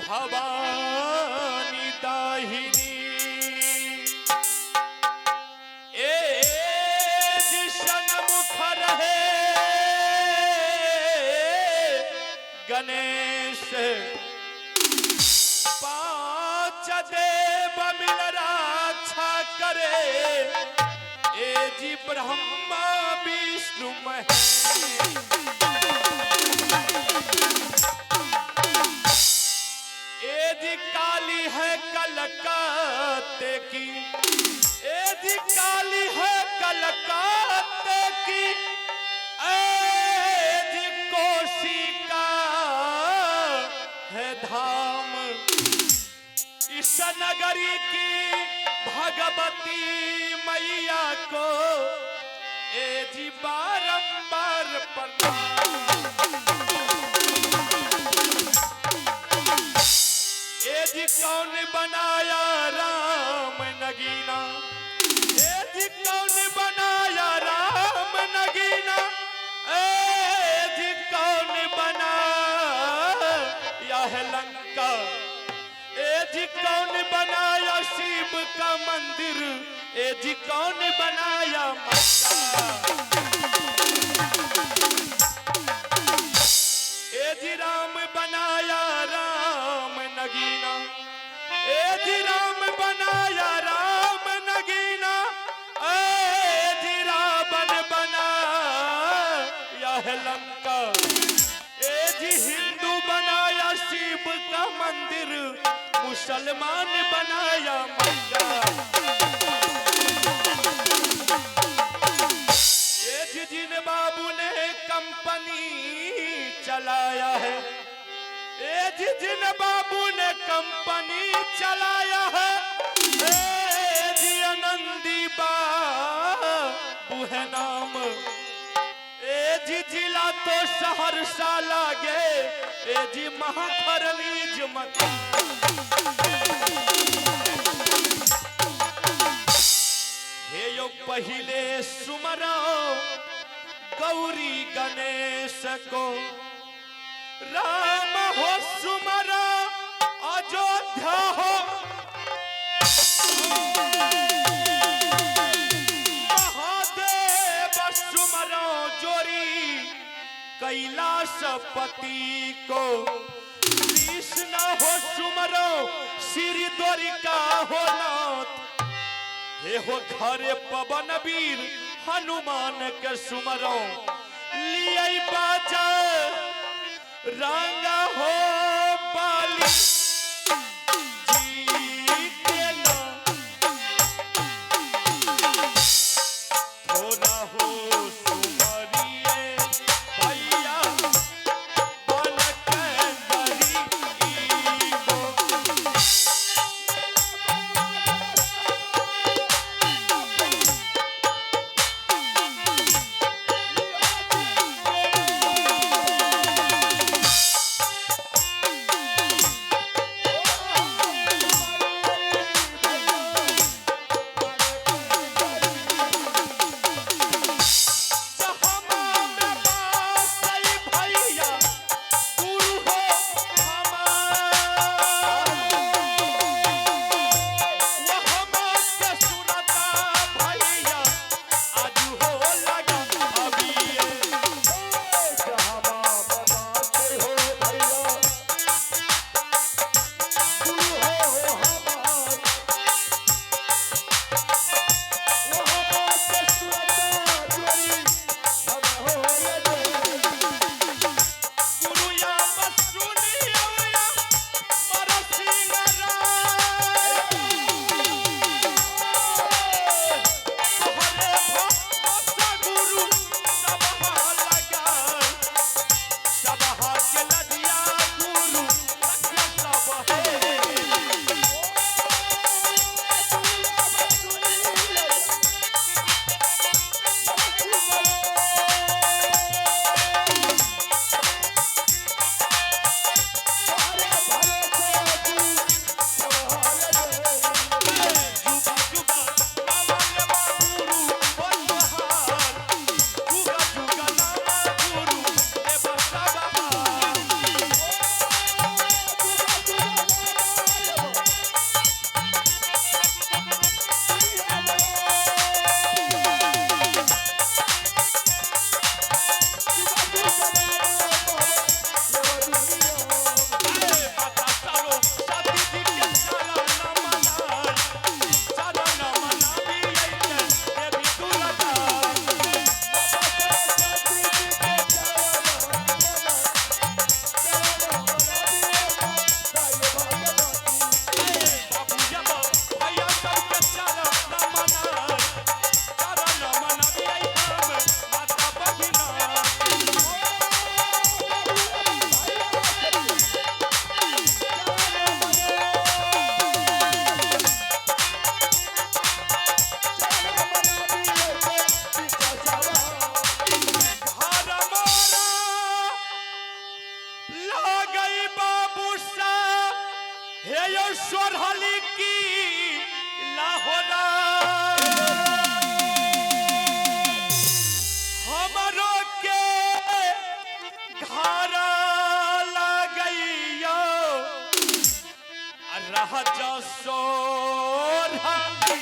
भवानी दाहिनी ए सन्मुख रहे गणेश पांच देव मिल रक्षा करे ए जी ब्रह्मा विष्णु महेश जी काली है कलकत्ते की ए जी काली है कलकत्ते की ए जी कोसी का है धाम इस नगरी की भगवती मैया को ए जी बारंबार प्रणाम ए जी कौन बनाया राम नगीना ए जी कौन बनाया राम नगीना ए जी कौन बनाया है लंका ए जी कौन बनाया शिव का मंदिर ए जी कौन बनाया मक्का ए जी राम बनाया राम नगीना ए जी राम बनाया राम नगीना ए जी रावण बनाया है लंका ए जी हिंदू बनाया शिव का मंदिर मुसलमान बनाया मक्का ए जी जिन बाबू ने कंपनी चलाया है ए जी जिन बाबू ने कंपनी चलाया है ए जी आनंदी बाबू है नाम ए जी जिला तो सहरसा लागे ए जी महाखरनीज मकान हे यो पहिले सुमरा गौरी गणेश को राम हो सुमरा अयोध्या हो महादेव सुमरा जोरी कैलाशपति को कृष्ण हो सुमरो श्री द्वारिका हो नाथ हे हो घरे पवन वीर हनुमान के सुमरो लिया बाजा रंगा हो बाली जी के नाम थोड़ा हो सुमरिए भैया बन के गरीबो हे यो सोरहली की लाहौरा हमरो के घारा लगइयो राजा सोरहली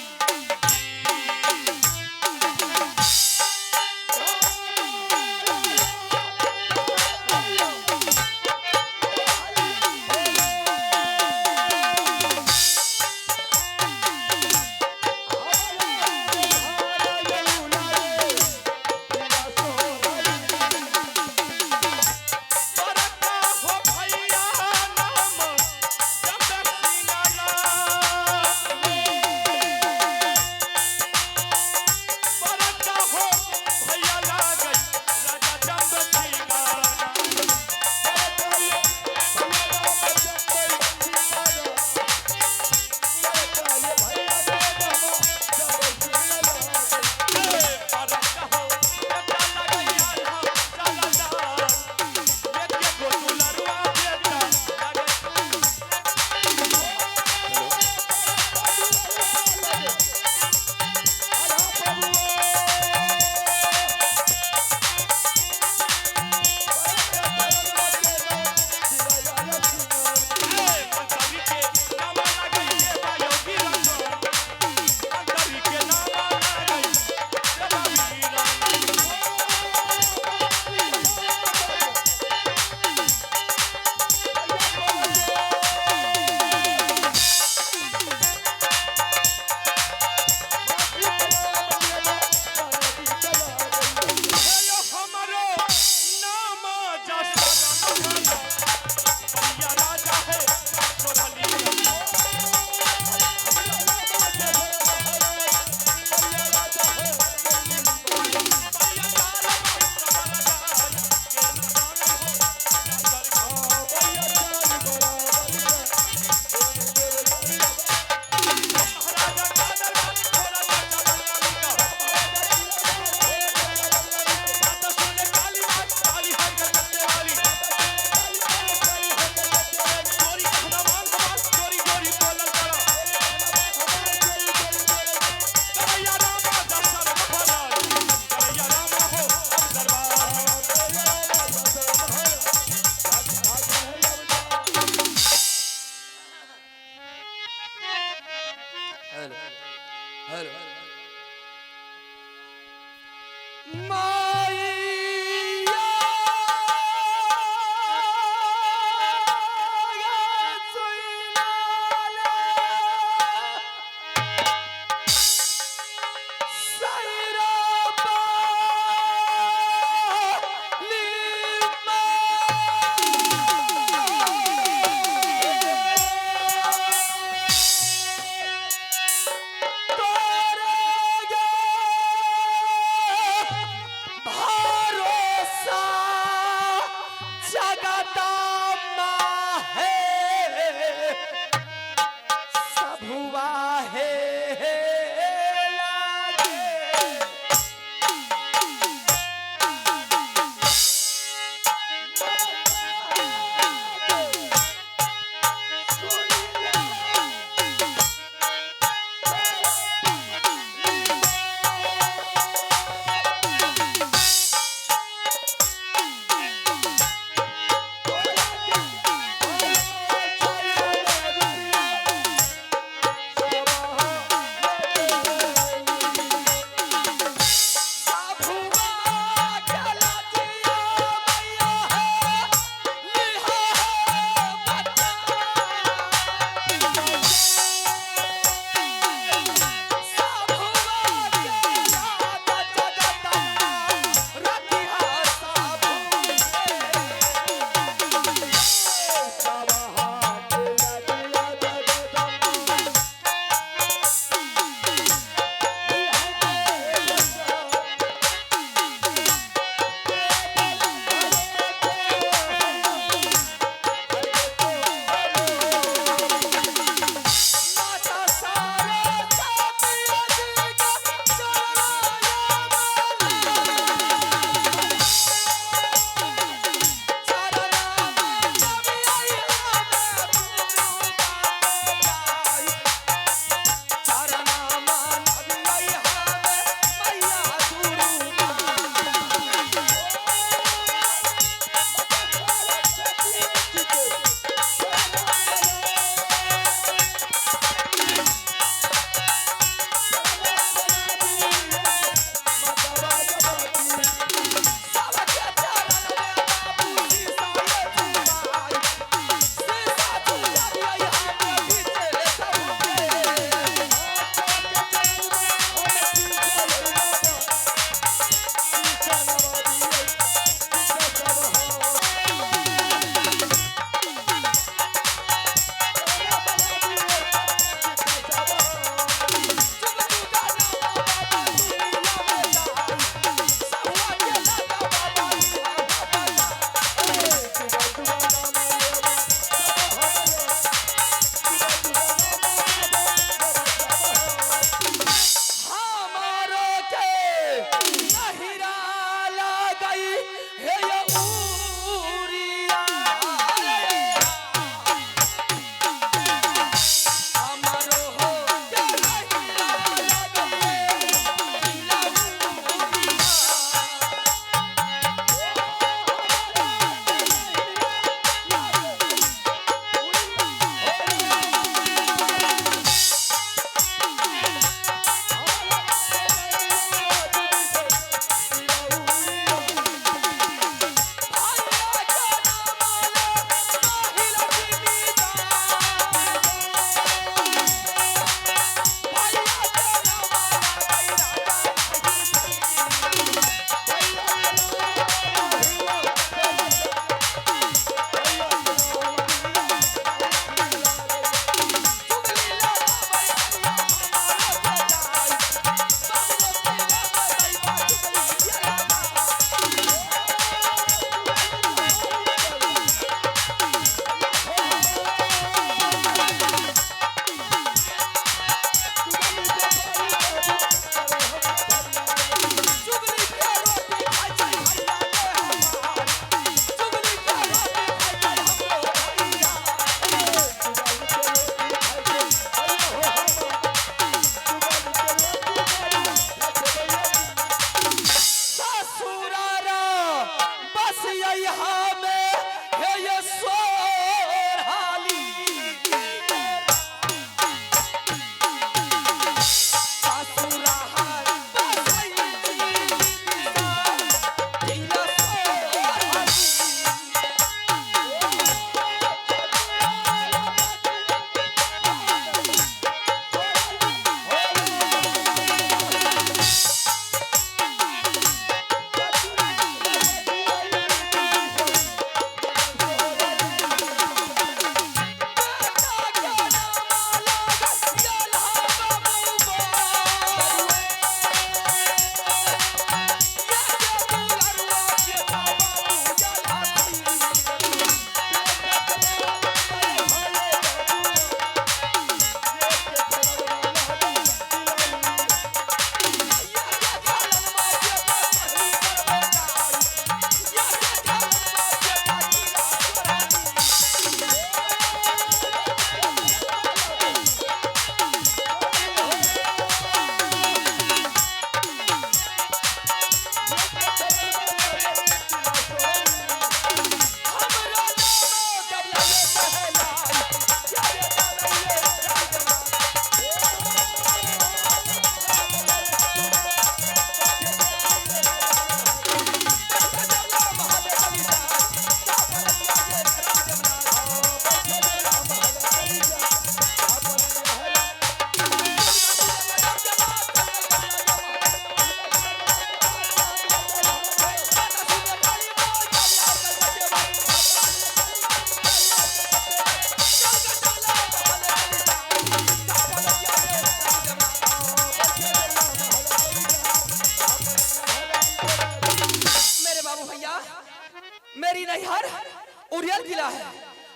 है।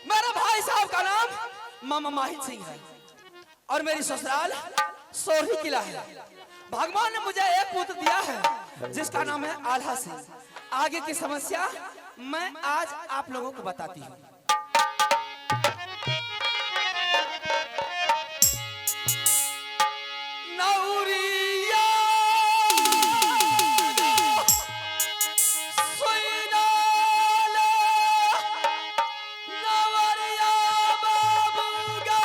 मेरा भाई साहब का नाम मामा माहित सिंह है और मेरी ससुराल सोहरी किला है। भगवान ने मुझे एक पुत्र दिया है जिसका नाम है आल्हा सिंह। आगे की समस्या मैं आज आप लोगों को बताती हूँ। नौरिया सुइनाला नवरिया बाबूगा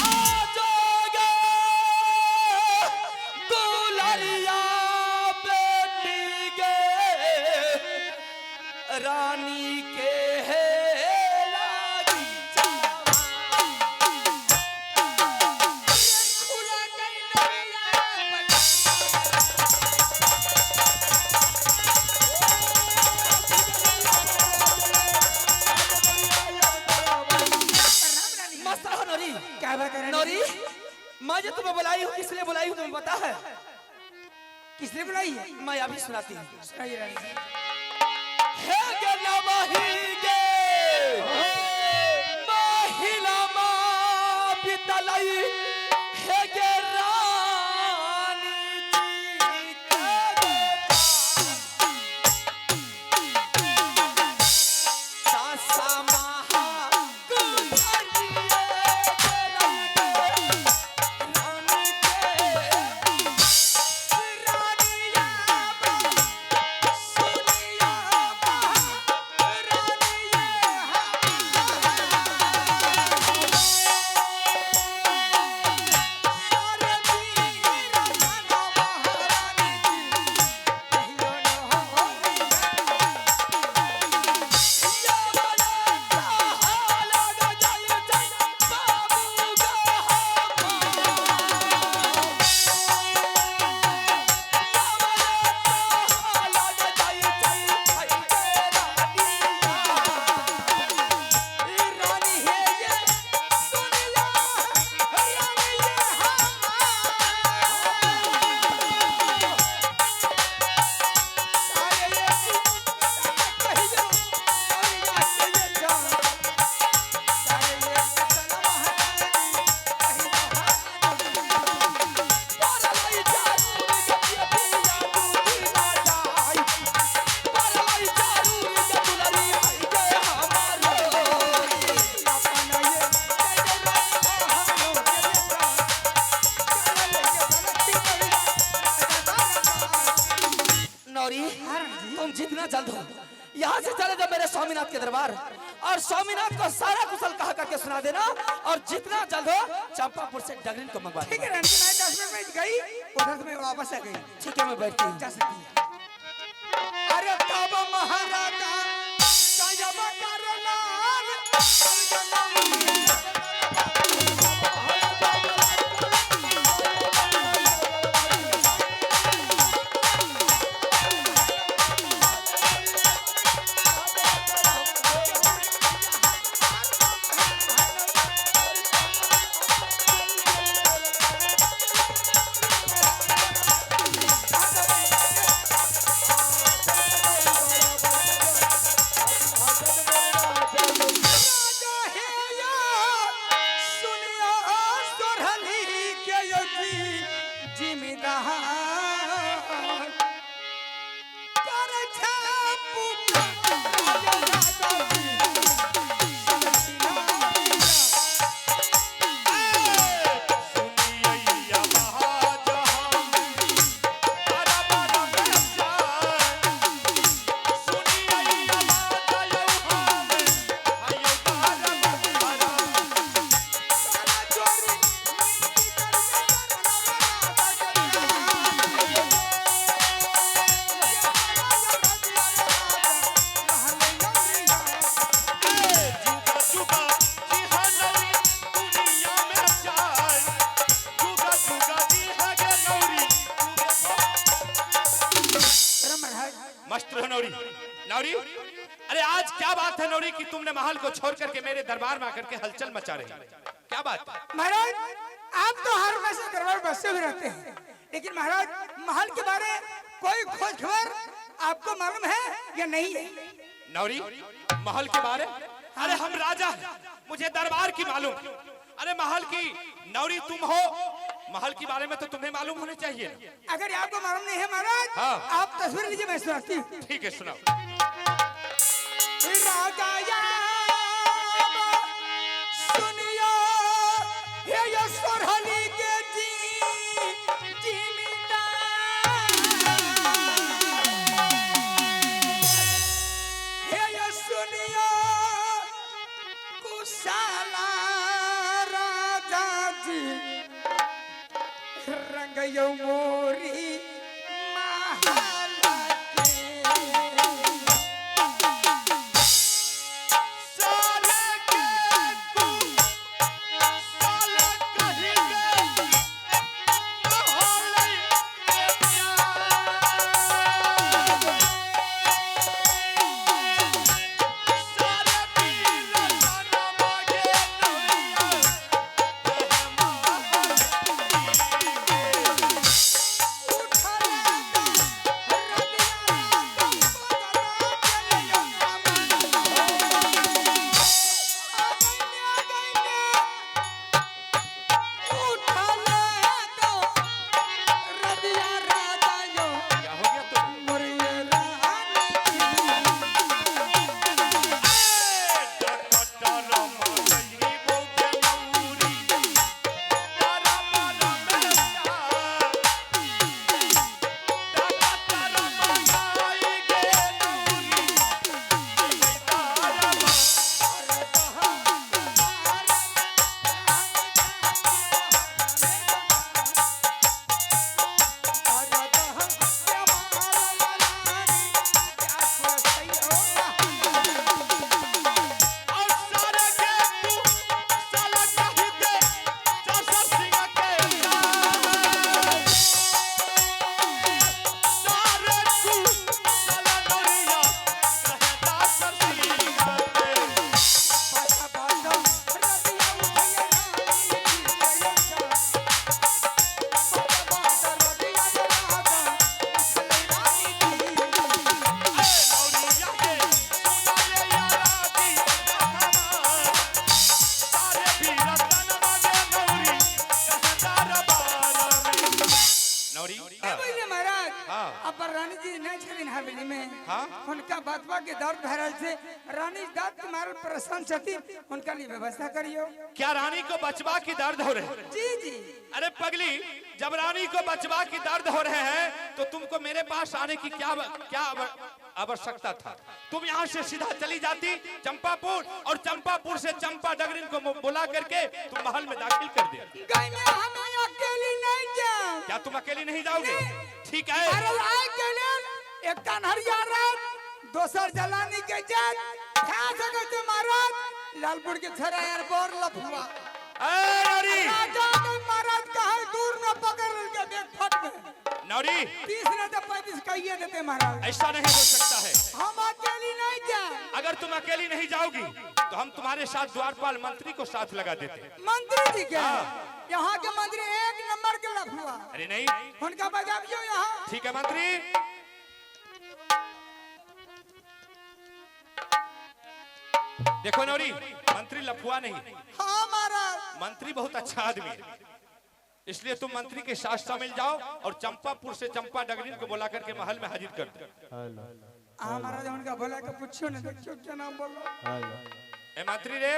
आजोगा दुलरिया बेटी गे रानी के है लागी मस्त रहो नौरी। क्या बात है नौरी, मैं जो तुम्हें बुलाई हूँ किस लिए बुलाई हूँ तुम्हें पता है? किसने बुलाई है? मैं अभी सुनाती हूँ। सुनाइए रानी जी। हे गे नमहि गे महिला माँ बितलई हे गे रानी जी के सासा महा कुंवरिये रानी के रानिया सुनिया नौरी, तुम जितना जल्द हो यहाँ से चले जाओ मेरे स्वामीनाथ के दरबार और स्वामीनाथ को सारा कुशल कहा करके सुना देना और जितना जल्द हो चंपापुर से डगरिन को मंगवा ठीक है रानी जी, मैं 10 मिनट में गई उधर से मैं वापस आ गई। ठीक है मैं बैठती हूँ। जा सकती है। अरे तब महाराजा तब मस्त रहो नौरी। नौरी, अरे आज क्या बात है नौरी कि तुमने महल को छोड़ करके मेरे दरबार में आकर के हलचल मचा रही? क्या बात? महाराज आप तो हर वैसे दरबार बसे हुए रहते हैं, लेकिन महाराज महल के बारे कोई खोज खबर आपको मालूम है या नहीं है? नौरी, महल के बारे? अरे हम राजा हैं, मुझे दरबार की मालूम। अरे महल की नौरी तुम हो, महल के बारे में तो तुम्हें मालूम होने चाहिए। अगर आपको मालूम नहीं है महाराज, हाँ। आप तस्वीर लीजिए, मैं सुनाती हूँ। ठीक है, सुनाओ। राजा याब सुनियो हे यो सोरहली के जिमीदार, हे यो सुनियो कुशाला राजा जी रंगयो मोरी महल के। रानी जी नहीं छथिन हवेली में। हाँ? उनका बतवा के दर्द भरल से रानी दांत के मारल परेशान छथिन, उनका लिए व्यवस्था करियो। क्या रानी को बचवा की दर्द हो रहे हैं? जी जी। अरे पगली, जब रानी को बचवा की दर्द हो रहे हैं तो तुमको मेरे पास आने की क्या आवश्यकता था? तुम यहाँ से सीधा चली जाती चंपापुर और चंपापुर से चंपा डगरिन को बुला करके तुम महल में दाखिल कर दे। हम अकेली नहीं जाऊं। क्या तुम अकेली नहीं जाओगे? ठीक है। एक कन्हरिया रात दोसर जलानी के जात महाराज लालपुर के छरा यार बोर लफुआ महाराज कहा दूर में पकड़ के बेग फट गए। नौरी 30 नहीं तो 35 कहिए देते महाराज। ऐसा नहीं हो सकता है। हम अकेली नहीं जाए। अगर तुम अकेली नहीं जाओगी तो हम तुम्हारे साथ द्वारपाल मंत्री को साथ लगा देते। मंत्री जी क्या? यहाँ के मंत्री एक नंबर के लफुआ। अरे नहीं, उनका बजावियो यहाँ। ठीक है मंत्री। देखो नौरी, मंत्री लफुआ नहीं। हाँ महाराज। मंत्री बहुत अच्छा आदमी है, इसलिए तुम मंत्री के साथ शामिल जाओ और चंपापुर से चंपा डगरीन को बुला करके महल में हाजिर कर दो। महाराज उनका बोला के पूछो ना, देखो क्या नाम बोलो। ए मंत्री रे,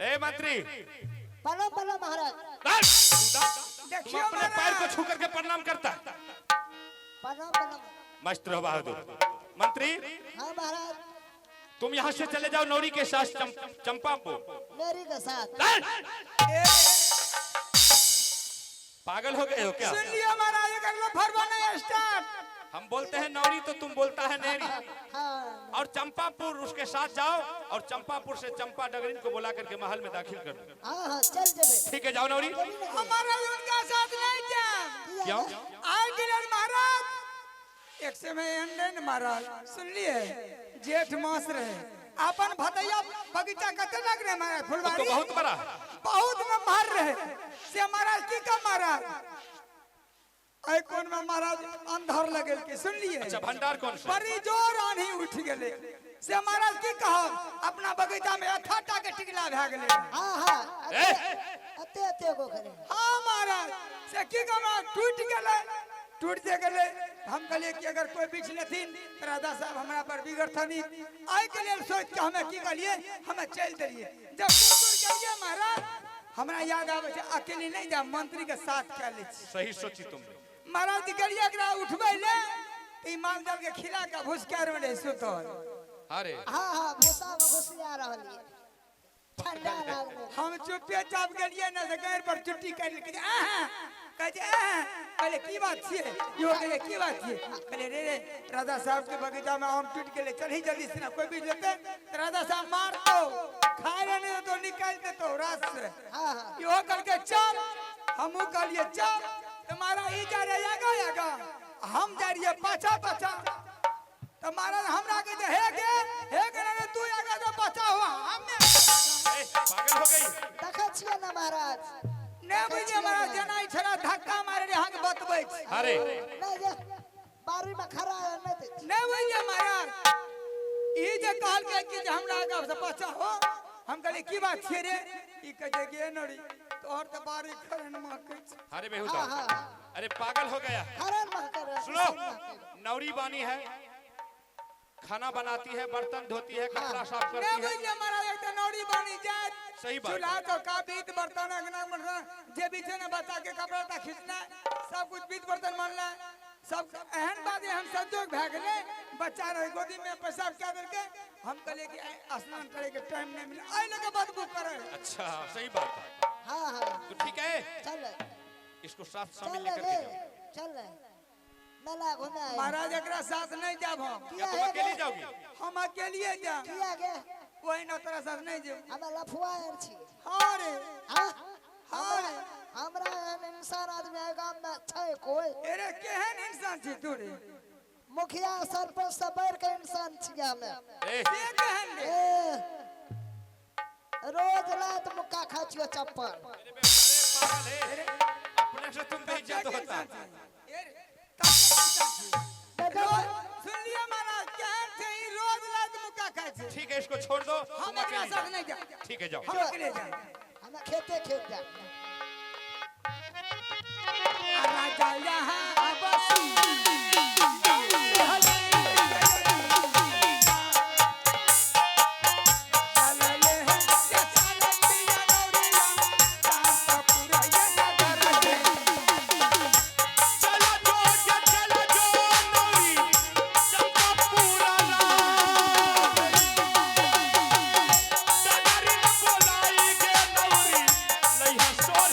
ए मंत्री। पलो पलो महाराज। देखियो अपने पैर को छू करके प्रणाम करता। पलो पलो। मस्त रहो बहादुर। मंत्री, हाँ महाराज। तुम यहाँ से चले जाओ नौरी के साथ चंपापुर। नौरी के साथ। पागल हो गए हो क्या? सुन लिया महाराज, कर लो फरमाना स्टार्ट। हम बोलते हैं नौरी तो तुम बोलता है नेरी। हाँ। और चंपापुर उसके साथ जाओ और चंपापुर से चंपा डगरीन को बुला करके महल में दाखिल कर दो। हाँ हाँ चल जबे। ठीक है, जाओ नौरी। हमारा उनका साथ नहीं जा। क्यों? आए किरण महाराज एक समय अंडन महाराज सुन लिए जेठ मास रहे अपन भदैया बगीचा कते लग रहे महाराज तो फुलवारी बहुत बड़ा है। बहुत में मार रहे से महाराज की का महाराज ऐ कौन में महाराज अंधार लगल के सुन लिए अच्छा भंडार कौन सा? बड़ी जोर आंधी उठ गेले से महाराज की कहा अपना बगीचा में अठाटा के टिकला भए गेले हाँ हाँ ए! अते अते को करे हाँ महाराज से की कहा टूट गेले टूट जे गेले हम कहलिए कि अगर कोई बीच लेथिन तो राधा साहब हमरा पर बिगड़थनी आई के लिए सोच के हमें की कहलिए हमें चल दिए जब टूट गेलिए महाराज हमरा याद आवे छै अकेले नहीं जा मंत्री के साथ कर ले छी सही सोची तुमने। महाराज जी कहलिए एकरा उठबै ले ई माल दल के खिला के भुसकार में रहे सुतल अरे हाँ हाँ भूसा में घुसिया रहलिए ठंडा लागले हम चुपे चाप गेलिए ना से गैर पर छुट्टी कर के कहे कहले की बात छिए यो कहले की बात छिए कहले रे रे राजा साहब के बगीचा में आम टूट गेले चल ही जल्दी से ना कोई भी लेते राजा साहब मार दो खाए नहीं तो निकाल दे तो रात से हाँ हाँ यो करके चल हमू कहलिए चल तुम्हारा ई जा रे आगा हम जा रहिए पाछा पाछा तो महाराज हमरा के हे के रे तू आगा तो पाछा हुआ हमें ए, पागल हो गई। देखै छियै ना महाराज ने बुझे महाराज जना ई छरा धक्का मारे रे हां बतबै छी अरे नहीं जे बारी में खड़ा है नहीं दे ने बुझे महाराज ई जे कहल के कि हमरा आगा से पाछा हो हम कहले की बात छे रे ई कहे गे नड़ी तोहर त बारी खरन महकै छै अरे बेहुदा हाँ, हाँ। अरे पागल हो गया। खरन महकर सुनो नौरी बानी है खाना बनाती है बर्तन धोती है कपड़ा साफ ने करती है बुझे महाराज एक त नौरी बनी जाए सही बात। चूल्हा तो का बीत बर्तन अगना बर्तन जे बीच ने बच्चा के कपड़ा ता खींचना सब कुछ बीत बर्तन मानना सब एहन बात हम संजोग भए गेले बच्चा रहे गोदी में पेशाब क्या करके हम कहले कि स्नान करे के टाइम नहीं मिला आई लगे बदबू करे अच्छा सही बात है। हाँ हाँ तो ठीक है चल इसको साथ चल शामिल ले लेकर के जाओ। चल मेला घूमे आए। महाराज एकरा साथ नहीं जाब हम क्या तुम अकेली जाओगी? हम अकेलिए जा किया गे वही न तोरा साथ नहीं जेब हमें लफुआ आर छी हाँ रे हाँ हाँ हमरा एहन इंसान आदमी है गांव में छै कोई अरे केहन इंसान छी तू रे मुखिया सरपंच से बढ़ के इंसान छी हमें ए, से केहन रे रोज रात मुक्का खा छियो चप्पल अरे पागल है अपने से तुम बेइज्जत होता है। सुन लिया महाराज केहन छै ई रोज रात मुक्का खाए छै ठीक है इसको छोड़ दो हम तुम एकरा अकेली साथ जाओ। नहीं जा ठीक है जाओ। हम अकेले जा हमें खेते खेत जा राजा यहाँ बसी चलो जो नौरी चंपा पूरा डगरी न बोलाई गे नौरी लइहा सोर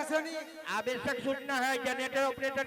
सुनी आवश्यक सूचना है जनरेटर ऑपरेटर